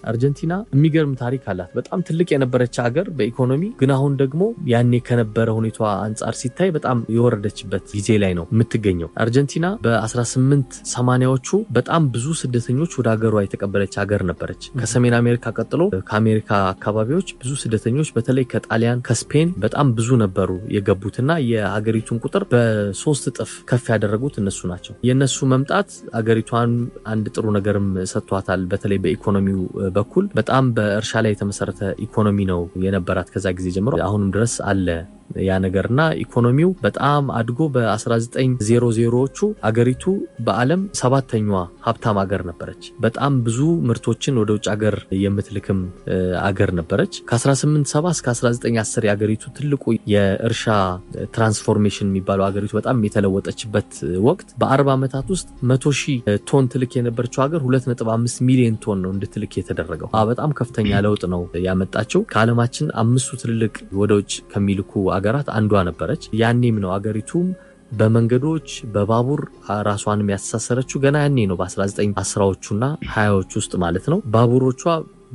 አርጀንቲና የሚገርም ታሪክ አላት። በጣም ትልቅ የነበረች ሀገር በኢኮኖሚ ግን አሁን ደግሞ ያኔ ከነበረ ሁኔታ አንፃር ሲታይ በጣም የወረደችበት ጊዜ ላይ ነው የምትገኘው። አርጀንቲና በ1880ዎቹ በጣም ብዙ ስደተኞች ወደ ሀገሯ የተቀበለች ሀገር ነበረች። ከሰሜን አሜሪካ ቀጥሎ ከአሜሪካ አካባቢዎች ብዙ ስደተኞች በተለይ ከጣሊያን ከስፔን በጣም ብዙ ነበሩ የገቡትና የሀገሪቱን ቁጥር በ3 እጥፍ ከፍ ያደረጉት እነሱ ናቸው። የነሱ መምጣት ሀገሪቷን አንድ ጥሩ ነገርም ሰጥቷታል። በተለይ በኢኮኖሚው በኩል በጣም በእርሻ ላይ የተመሰረተ ኢኮኖሚ ነው የነበራት ከዛ ጊዜ ጀምሮ አሁንም ድረስ አለ ያ ነገርና ኢኮኖሚው በጣም አድጎ በ1900ዎቹ አገሪቱ በዓለም 7ኛዋ ሀብታም ሀገር ነበረች። በጣም ብዙ ምርቶችን ወደ ውጭ ሀገር የምትልክም ሀገር ነበረች። ከ1870 እስከ 1910 የሀገሪቱ ትልቁ የእርሻ ትራንስፎርሜሽን የሚባለው ሀገሪቱ በጣም የተለወጠችበት ወቅት በ40 ዓመታት ውስጥ 100,000 ቶን ትልክ የነበረችው ሀገር 2.5 ሚሊዮን ቶን ነው እንድትልክ የተደረገው። በጣም ከፍተኛ ለውጥ ነው ያመጣችው። ከዓለማችን 5 ትልልቅ ወደ ውጭ ከሚልኩ አገራት አንዷ ነበረች። ያኔም ነው አገሪቱም በመንገዶች በባቡር ራሷንም ያስተሳሰረችው ገና ያኔ ነው በ1910ዎቹና 20ዎቹ ውስጥ ማለት ነው። ባቡሮቿ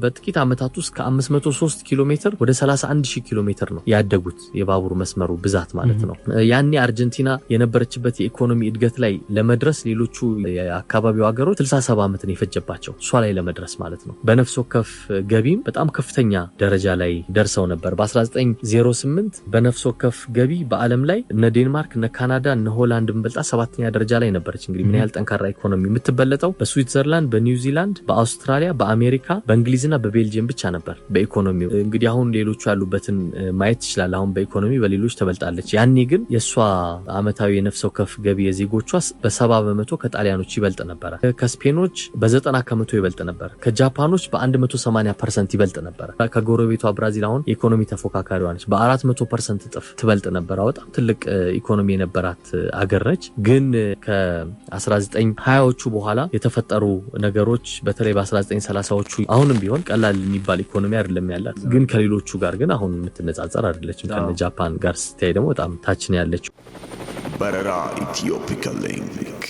በጥቂት ዓመታት ውስጥ ከ503 ኪሎ ሜትር ወደ 31,000 ኪሎ ሜትር ነው ያደጉት የባቡር መስመሩ ብዛት ማለት ነው። ያኔ አርጀንቲና የነበረችበት የኢኮኖሚ እድገት ላይ ለመድረስ ሌሎቹ የአካባቢው ሀገሮች 67 ዓመት ነው የፈጀባቸው እሷ ላይ ለመድረስ ማለት ነው። በነፍስ ወከፍ ገቢም በጣም ከፍተኛ ደረጃ ላይ ደርሰው ነበር። በ1908 በነፍስ ወከፍ ገቢ በዓለም ላይ እነ ዴንማርክ እነ ካናዳ እነ ሆላንድ በልጣ 7ኛ ደረጃ ላይ ነበረች። እንግዲህ ምን ያህል ጠንካራ ኢኮኖሚ የምትበለጠው በስዊትዘርላንድ በኒውዚላንድ በአውስትራሊያ በአሜሪካ በእንግሊዝ እና በቤልጂየም ብቻ ነበር በኢኮኖሚው። እንግዲህ አሁን ሌሎቹ ያሉበትን ማየት ይችላል። አሁን በኢኮኖሚ በሌሎች ተበልጣለች። ያኔ ግን የሷ አመታዊ የነፍስ ወከፍ ገቢ የዜጎቿ በ70% ከጣሊያኖች ይበልጥ ነበር። ከስፔኖች በ90% ይበልጥ ነበር። ከጃፓኖች በ180% ይበልጥ ነበር። ከጎረቤቷ ብራዚል አሁን የኢኮኖሚ ተፎካካሪዋ ነች። በ400% እጥፍ ትበልጥ ነበር። በጣም ትልቅ ኢኮኖሚ የነበራት አገር ነች። ግን ከ1920ዎቹ በኋላ የተፈጠሩ ነገሮች በተለይ በ1930ዎቹ አሁንም ቢሆን ቀላል የሚባል ኢኮኖሚ አይደለም ያላት። ግን ከሌሎቹ ጋር ግን አሁን የምትነጻጸር አይደለችም። ከጃፓን ጋር ስትታይ ደግሞ በጣም ታች ነው ያለችው። በረራ ኢትዮፒካ ሊንክ